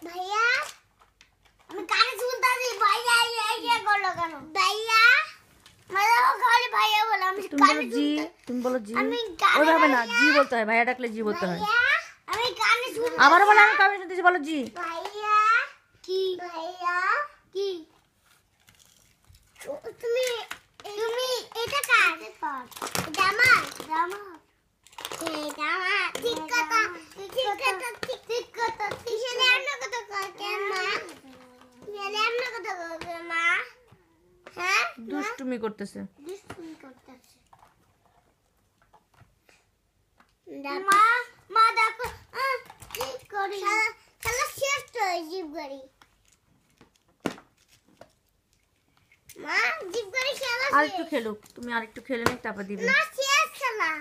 भैया मैं गाने सुनता थी भैया ये कर लगा ना भैया मतलब खाली भैया बोला मैं गाने तुम बोलो जी ওইভাবে না জি বলতে হয় ভাইয়া ডাকলে জি বলতে হয় আমি গানে শুনতে আবার বলো আমি কবে শুনতেছি বলো জি भैया কি তুমি এটা কার জামা ঠিক কথা কিসের এমন কথা করতে মা এমন কথা করতে মা হ্যাঁ দুষ্টুমি করতেছে মা দেখো কি করি শালা শেষ তো জিপ গাড়ি মা জিপ গাড়ি শালা আর একটু খেলুক তুমি আর একটু খেলে নে তারপর দিবে না শেষ শালা